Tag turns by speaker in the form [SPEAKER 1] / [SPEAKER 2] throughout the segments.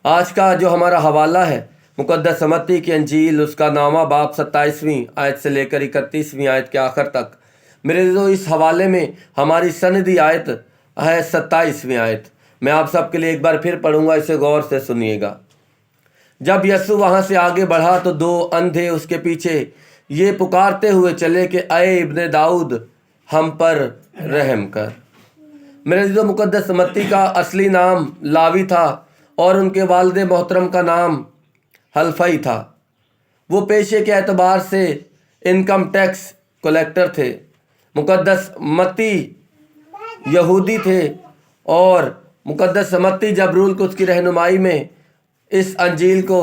[SPEAKER 1] آج کا جو ہمارا حوالہ ہے مقدس متی کی انجیل اس کا نامہ باب 27ویں آیت سے لے کر 31ویں آیت کے آخر تک۔ میرے عزیزو، اس حوالے میں ہماری سندی آیت ہے 27ویں آیت۔ میں آپ سب کے لیے ایک بار پھر پڑھوں گا، اسے غور سے سنیے گا۔ جب یسوع وہاں سے آگے بڑھا تو 2 اندھے اس کے پیچھے یہ پکارتے ہوئے چلے کہ اے ابن داؤد، ہم پر رحم کر۔ میرے عزیزو، مقدس متی کا اصلی نام لاوی تھا اور ان کے والد محترم کا نام حلفئی تھا۔ وہ پیشے کے اعتبار سے انکم ٹیکس کلیکٹر تھے۔ مقدس متی یہودی تھے اور مقدس متی جب روح القدس کی رہنمائی میں اس انجیل کو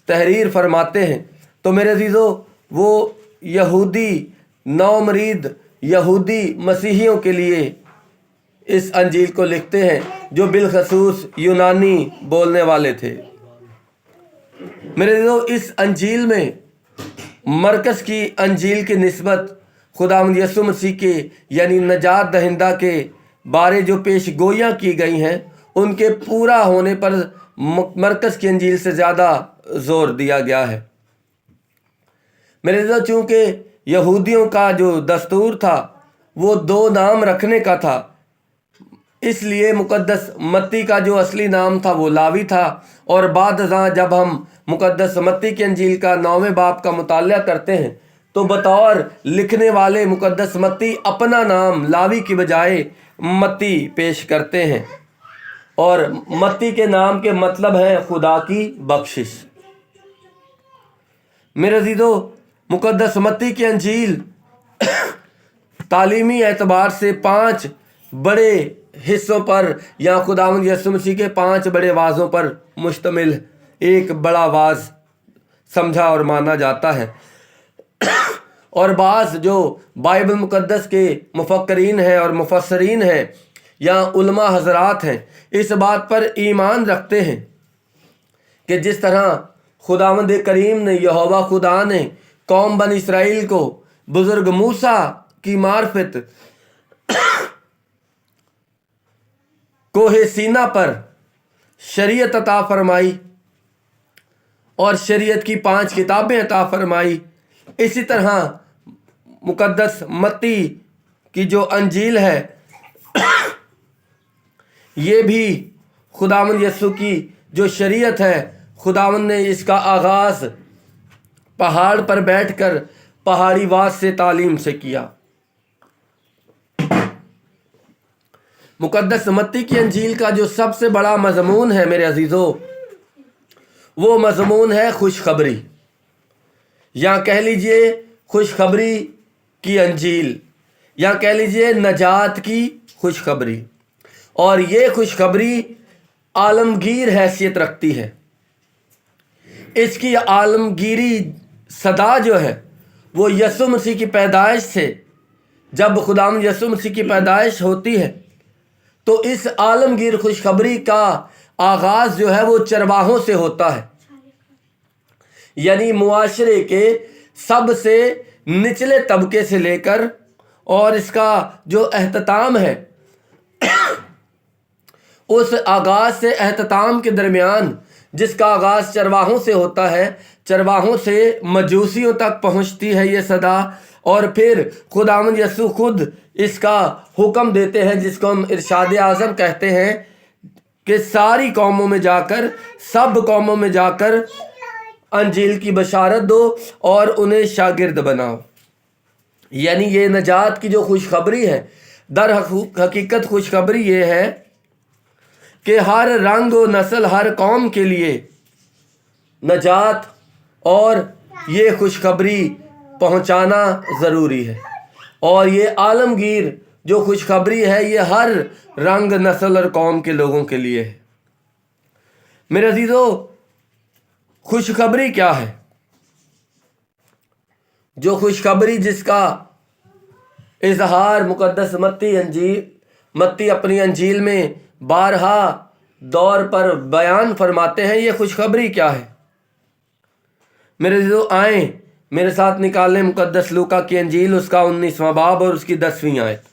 [SPEAKER 1] تحریر فرماتے ہیں تو میرے عزیزو، وہ یہودی نومرید یہودی مسیحیوں کے لیے اس انجیل کو لکھتے ہیں جو بالخصوص یونانی بولنے والے تھے۔ میرے عزیزو، اس انجیل میں مرکز کی انجیل کی نسبت خداوند یسوع مسیح کے یعنی نجات دہندہ کے بارے جو پیش گوئیاں کی گئی ہیں ان کے پورا ہونے پر مرکز کی انجیل سے زیادہ زور دیا گیا ہے۔ میرے عزیزو، چونکہ یہودیوں کا جو دستور تھا وہ 2 نام رکھنے کا تھا، اس لیے مقدس متی کا جو اصلی نام تھا وہ لاوی تھا، اور بعد ازاں جب ہم مقدس متی کی انجیل کا 9ویں باب کا مطالعہ کرتے ہیں تو بطور لکھنے والے مقدس متی اپنا نام لاوی کی بجائے متی پیش کرتے ہیں، اور متی کے نام کے مطلب ہے خدا کی بخشش۔ میرے عزیزو، مقدس متی کی انجیل تعلیمی اعتبار سے 5 بڑے حصوں پر یا خداوند یسوع مسیح کے 5 بڑے وعظوں پر مشتمل ایک بڑا وعظ سمجھا اور مانا جاتا ہے، اور بعض جو بائبل مقدس کے مفکرین ہیں اور مفسرین ہیں یا علماء حضرات ہیں اس بات پر ایمان رکھتے ہیں کہ جس طرح خداوند کریم نے یہوہ خدا نے قوم بن اسرائیل کو بزرگ موسیٰ کی معرفت کوہ سینا پر شریعت عطا فرمائی اور شریعت کی 5 کتابیں عطا فرمائی، اسی طرح مقدس متی کی جو انجیل ہے یہ بھی خداوند یسوع کی جو شریعت ہے، خداوند نے اس کا آغاز پہاڑ پر بیٹھ کر پہاڑی وعظ سے تعلیم سے کیا۔ مقدس متی کی انجیل کا جو سب سے بڑا مضمون ہے میرے عزیزو، وہ مضمون ہے خوشخبری، یا کہہ لیجئے خوشخبری کی انجیل، یا کہہ لیجئے نجات کی خوشخبری۔ اور یہ خوشخبری عالمگیر حیثیت رکھتی ہے۔ اس کی عالمگیری صدا جو ہے وہ یسوع مسیح کی پیدائش سے، جب خداوند یسوع مسیح کی پیدائش ہوتی ہے تو اس عالمگیر خوشخبری کا آغاز جو ہے وہ چرواہوں سے ہوتا ہے، یعنی معاشرے کے سب سے نچلے طبقے سے لے کر، اور اس کا جو اختتام ہے اس آغاز سے اختتام کے درمیان، جس کا آغاز چرواہوں سے ہوتا ہے، چرواہوں سے مجوسیوں تک پہنچتی ہے یہ صدا، اور پھر خداوند یسوع خود اس کا حکم دیتے ہیں جس کو ہم ارشاد اعظم کہتے ہیں کہ ساری قوموں میں جا کر، سب قوموں میں جا کر انجیل کی بشارت دو اور انہیں شاگرد بناؤ۔ یعنی یہ نجات کی جو خوشخبری ہے، در حقیقت خوشخبری یہ ہے کہ ہر رنگ و نسل، ہر قوم کے لیے نجات اور یہ خوشخبری پہنچانا ضروری ہے، اور یہ عالمگیر جو خوشخبری ہے یہ ہر رنگ نسل اور قوم کے لوگوں کے لیے ہے۔ میرے عزیزو، خوشخبری کیا ہے؟ جو خوشخبری جس کا اظہار مقدس متی اپنی انجیل میں بارہا دور پر بیان فرماتے ہیں، یہ خوشخبری کیا ہے؟ میرے عزیزو، آئیں میرے ساتھ نکالیں مقدس لوکا کی انجیل، اس کا 19واں باب اور اس کی 10ویں آیت۔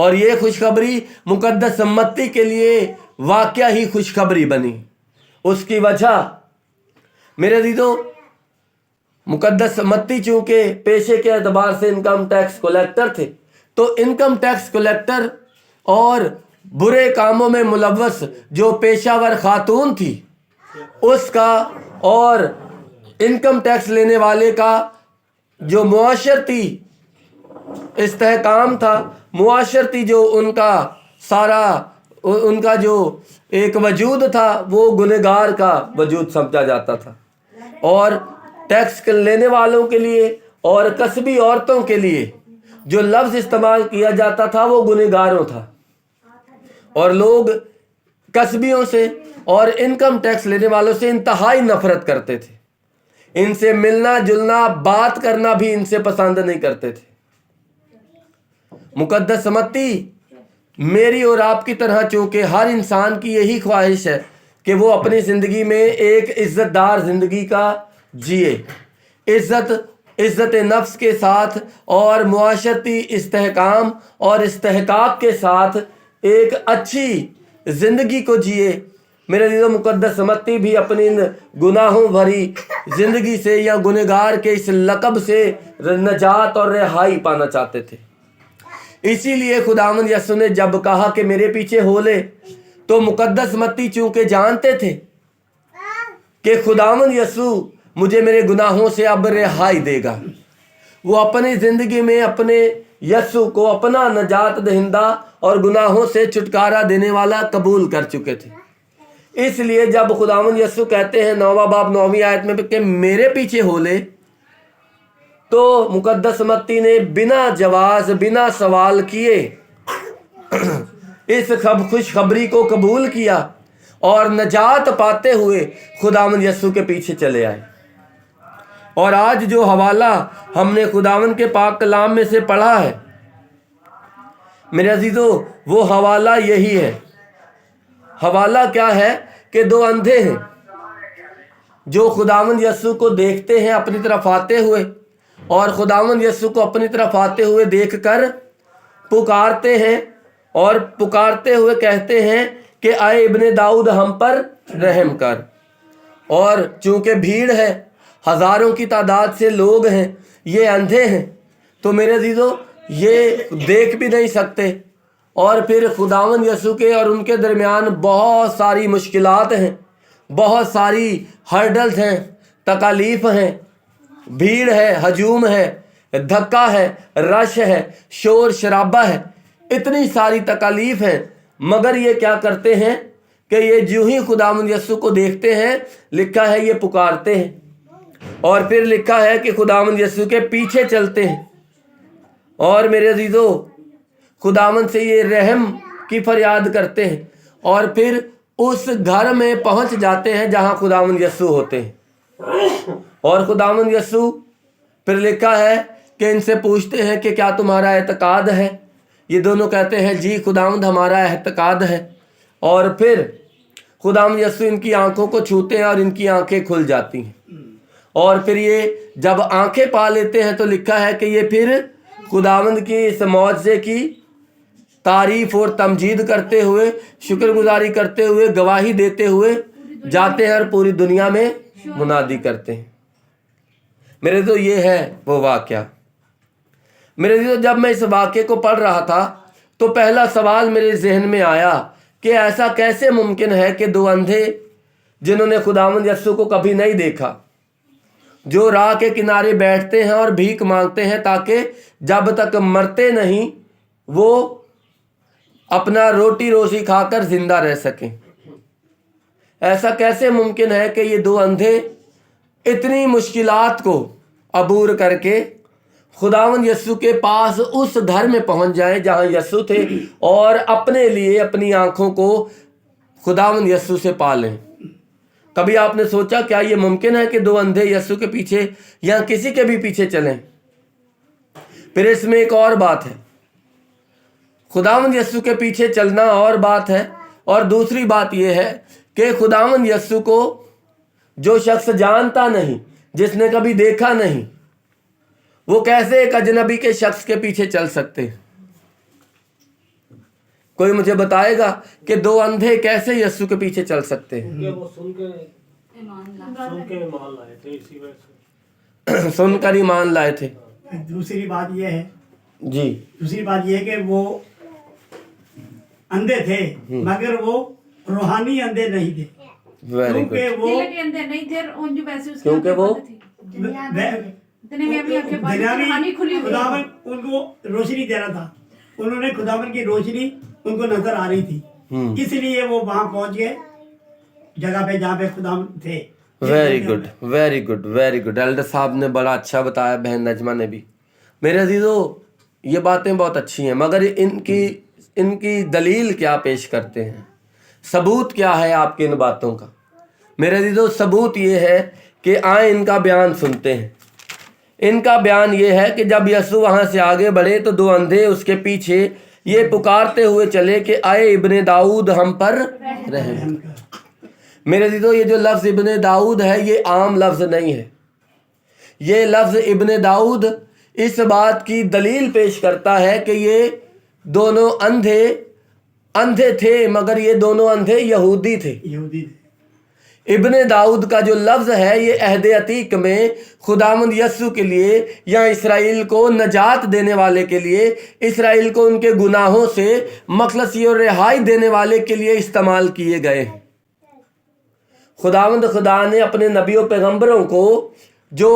[SPEAKER 1] اور یہ خوشخبری مقدس متی کے لیے واقعہ ہی خوشخبری بنی. اس کی وجہ میرے عزیزو، مقدس متی چونکہ پیشے کے اعتبار سے انکم ٹیکس کلیکٹر تھے، تو انکم ٹیکس کلیکٹر اور برے کاموں میں ملوث جو پیشہ ور خاتون تھی اس کا اور انکم ٹیکس لینے والے کا جو معاشرتی استحکام تھا، معاشرتی جو ان کا سارا ان کا جو ایک وجود تھا وہ گنہگار کا وجود سمجھا جاتا تھا. اور ٹیکس لینے والوں کے لیے اور کسبی عورتوں کے لیے جو لفظ استعمال کیا جاتا تھا وہ گنہگاروں تھا. اور لوگ کسبیوں سے اور انکم ٹیکس لینے والوں سے انتہائی نفرت کرتے تھے. ان سے ملنا جلنا بات کرنا بھی ان سے پسند نہیں کرتے تھے. مقدس متی میری اور آپ کی طرح چونکہ ہر انسان کی یہی خواہش ہے کہ وہ اپنی زندگی میں ایک عزت دار زندگی کا جیے، عزت نفس کے ساتھ اور معاشرتی استحکام اور استحقاق کے ساتھ ایک اچھی زندگی کو جیے. میرے عزیزو، مقدس متی بھی اپنی گناہوں بھری زندگی سے یا گنہگار کے اس لقب سے نجات اور رہائی پانا چاہتے تھے. اسی لیے خداوند یسوع نے جب کہا کہ میرے پیچھے ہو لے، تو مقدس متی چونکہ جانتے تھے کہ خداوند یسوع مجھے میرے گناہوں سے اب رہائی دے گا، وہ اپنی زندگی میں اپنے یسوع کو اپنا نجات دہندہ اور گناہوں سے چھٹکارا دینے والا قبول کر چکے تھے. اس لیے جب خداوند یسوع کہتے ہیں 9واں باب 9ویں آیت میں کہ میرے پیچھے ہو لے، تو مقدس متی نے بنا جواز بنا سوال کیے اس خوشخبری کو قبول کیا اور نجات پاتے ہوئے خداوند یسوع کے پیچھے چلے آئے. اور آج جو حوالہ ہم نے خداوند کے پاک کلام میں سے پڑھا ہے میرے عزیزو، وہ حوالہ یہی ہے. حوالہ کیا ہے کہ دو اندھے ہیں جو خداوند یسوع کو دیکھتے ہیں اپنی طرف آتے ہوئے، اور خداوند یسوع کو اپنی طرف آتے ہوئے دیکھ کر پکارتے ہیں اور پکارتے ہوئے کہتے ہیں کہ اے ابن داؤد ہم پر رحم کر. اور چونکہ بھیڑ ہے، ہزاروں کی تعداد سے لوگ ہیں، یہ اندھے ہیں، تو میرے عزیزو یہ دیکھ بھی نہیں سکتے. اور پھر خداوند یسوع کے اور ان کے درمیان بہت ساری مشکلات ہیں، بہت ساری ہرڈلز ہیں، تکالیف ہیں، بھیڑ ہے، ہجوم ہے، دھکا ہے، رش ہے، شور شرابہ ہے، اتنی ساری تکالیف ہیں. مگر یہ کیا کرتے ہیں کہ یہ جو ہی خداوند یسوع کو دیکھتے ہیں، لکھا ہے یہ پکارتے ہیں، اور پھر لکھا ہے کہ خداوند یسوع کے پیچھے چلتے ہیں. اور میرے عزیزو، خداوند سے یہ رحم کی فریاد کرتے ہیں، اور پھر اس گھر میں پہنچ جاتے ہیں جہاں خداوند یسوع ہوتے ہیں. اور خداوند یسوع پھر لکھا ہے کہ ان سے پوچھتے ہیں کہ کیا تمہارا اعتقاد ہے؟ یہ دونوں کہتے ہیں جی خداوند ہمارا اعتقاد ہے. اور پھر خداوند یسوع ان کی آنکھوں کو چھوتے ہیں اور ان کی آنکھیں کھل جاتی ہیں. اور پھر یہ جب آنکھیں پا لیتے ہیں تو لکھا ہے کہ یہ پھر خداوند کی اس معجزے کی تعریف اور تمجید کرتے ہوئے، شکر گزاری کرتے ہوئے، گواہی دیتے ہوئے جاتے ہیں اور پوری دنیا میں منادی کرتے ہیں. میرے تو یہ ہے وہ واقعہ. میرے تو جب میں اس واقعے کو پڑھ رہا تھا تو پہلا سوال میرے ذہن میں آیا کہ ایسا کیسے ممکن ہے کہ دو اندھے جنہوں نے خداوند یسوع کو کبھی نہیں دیکھا، جو راہ کے کنارے بیٹھتے ہیں اور بھیک مانگتے ہیں تاکہ جب تک مرتے نہیں وہ اپنا روٹی روزی کھا کر زندہ رہ سکیں، ایسا کیسے ممکن ہے کہ یہ دو اندھے اتنی مشکلات کو عبور کر کے خداوند یسوع کے پاس اس گھر میں پہنچ جائیں جہاں یسوع تھے، اور اپنے لیے اپنی آنکھوں کو خداوند یسوع سے پالیں؟ کبھی آپ نے سوچا کیا یہ ممکن ہے کہ دو اندھے یسوع کے پیچھے یا کسی کے بھی پیچھے چلیں؟ پھر اس میں ایک اور بات ہے، خداوند یسوع کے پیچھے چلنا اور بات ہے، اور دوسری بات یہ ہے کہ خداوند یسوع کو جو شخص جانتا نہیں، جس نے کبھی دیکھا نہیں، وہ کیسے ایک اجنبی کے شخص کے پیچھے چل سکتے ہیں؟ کوئی مجھے بتائے گا کہ دو اندھے کیسے یسوع کے پیچھے چل سکتے ہیں؟
[SPEAKER 2] وہ سن کے ایمان لائے تھے، اسی وجہ سے
[SPEAKER 1] سن کر ایمان لائے تھے.
[SPEAKER 3] دوسری بات یہ ہے
[SPEAKER 1] جی
[SPEAKER 3] کہ وہ اندھے تھے مگر وہ روحانی اندھے نہیں تھے،
[SPEAKER 1] ویری گڈ.
[SPEAKER 3] کیونکہ وہ
[SPEAKER 4] دل کے اندر نہیں تھے اور جو ویسے اس کے
[SPEAKER 1] کیونکہ وہ
[SPEAKER 4] دنیاوی آنکھیں بند تھی، روحانی کھلی ہوئی.
[SPEAKER 3] خداوند ان کو روشنی دے رہا تھا، انہوں نے خداوند کی روشنی ان کو نظر آ رہی تھی، اس لیے وہ وہاں پہنچ گئے جگہ پہ جہاں پہ خداوند تھے.
[SPEAKER 1] Very good very good very good. Elder صاحب نے بڑا اچھا بتایا، بہن نجمہ نے بھی. میرے عزیزو یہ باتیں بہت اچھی ہیں، مگر ان کی دلیل کیا پیش کرتے ہیں؟ ثبوت کیا ہے آپ کی ان باتوں کا؟ میرے عزیزو ثبوت یہ ہے کہ آئیں ان کا بیان سنتے ہیں. ان کا بیان یہ ہے کہ جب یسوع وہاں سے آگے بڑھے تو دو اندھے اس کے پیچھے یہ پکارتے ہوئے چلے کہ اے ابن داؤد ہم پر رحم. میرے عزیزو یہ جو لفظ ابن داؤد ہے یہ عام لفظ نہیں ہے. یہ لفظ ابن داؤد اس بات کی دلیل پیش کرتا ہے کہ یہ دونوں اندھے تھے، مگر یہ دونوں اندھے یہودی تھے. ابن داؤد کا جو لفظ ہے یہ عہد عتیق میں خداوند یسوع کے لیے یا اسرائیل کو نجات دینے والے کے لیے، اسرائیل کو ان کے گناہوں سے مخلصی اور رہائی دینے والے کے لیے استعمال کیے گئے. خداوند خدا نے اپنے نبی و پیغمبروں کو جو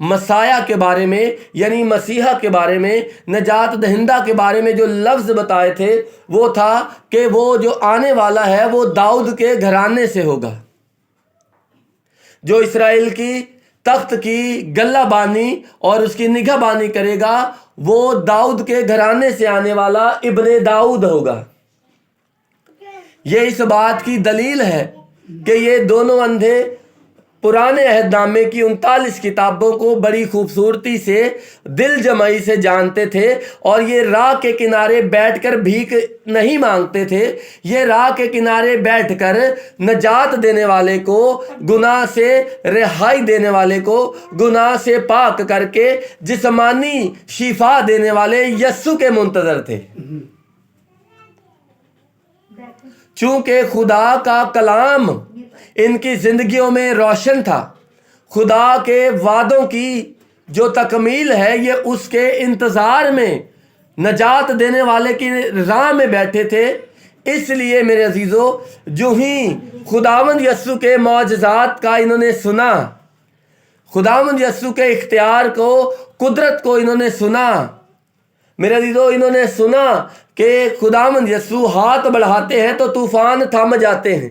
[SPEAKER 1] مسیح کے بارے میں یعنی مسیحا کے بارے میں، نجات دہندہ کے بارے میں جو لفظ بتائے تھے وہ تھا کہ وہ جو آنے والا ہے وہ داؤد کے گھرانے سے ہوگا. جو اسرائیل کی تخت کی گلہ بانی اور اس کی نگہ بانی کرے گا وہ داؤد کے گھرانے سے آنے والا ابن داؤد ہوگا. یہ اس بات کی دلیل ہے کہ یہ دونوں اندھے پرانے عہد نامے کی 39 کتابوں کو بڑی خوبصورتی سے دل جمعی سے جانتے تھے، اور یہ راہ کے کنارے بیٹھ کر بھیک نہیں مانگتے تھے. یہ راہ کے کنارے بیٹھ کر نجات دینے والے کو، گناہ سے رہائی دینے والے کو گناہ سے پاک کر کے جسمانی شفا دینے والے یسوع کے منتظر تھے. چونکہ خدا کا کلام ان کی زندگیوں میں روشن تھا، خدا کے وعدوں کی جو تکمیل ہے یہ اس کے انتظار میں نجات دینے والے کی راہ میں بیٹھے تھے. اس لیے میرے عزیزو جو ہی خداوند یسوع کے معجزات کا انہوں نے سنا، خداوند یسوع کے اختیار کو، قدرت کو انہوں نے سنا، میرے عزیزو انہوں نے سنا کہ خداوند یسوع ہاتھ بڑھاتے ہیں تو طوفان تھم جاتے ہیں.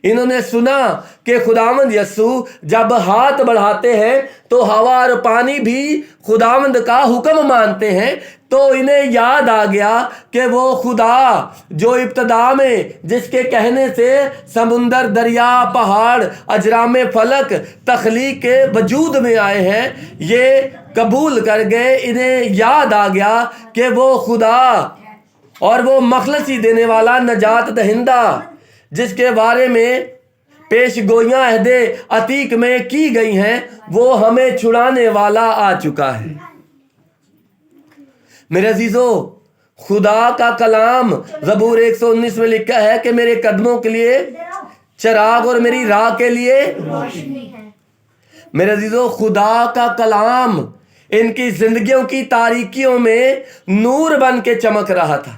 [SPEAKER 1] انہوں نے سنا کہ خداوند یسوع جب ہاتھ بڑھاتے ہیں تو ہوا اور پانی بھی خداوند کا حکم مانتے ہیں. تو انہیں یاد آ گیا کہ وہ خدا جو ابتدا میں جس کے کہنے سے سمندر، دریا، پہاڑ، اجرام فلک تخلیق کے وجود میں آئے ہیں، یہ قبول کر گئے. انہیں یاد آ گیا کہ وہ خدا اور وہ مخلصی دینے والا، نجات دہندہ جس کے بارے میں پیش گوئیاں عہد عتیق میں کی گئی ہیں، وہ ہمیں چھڑانے والا آ چکا ہے. میرے عزیزو خدا کا کلام زبور 119 میں لکھا ہے کہ میرے قدموں کے لیے چراغ اور میری راہ کے لیے روشنی ہے. میرے عزیزو خدا کا کلام ان کی زندگیوں کی تاریکیوں میں نور بن کے چمک رہا تھا.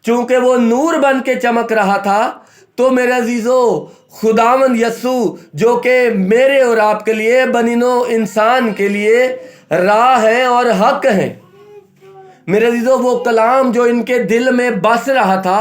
[SPEAKER 1] چونکہ وہ نور بن کے چمک رہا تھا تو میرے عزیزو خداوند یسوع جو کہ میرے اور آپ کے لیے، بنی نوع انسان کے لیے راہ ہے اور حق ہے، میرے عزیزو وہ کلام جو ان کے دل میں بس رہا تھا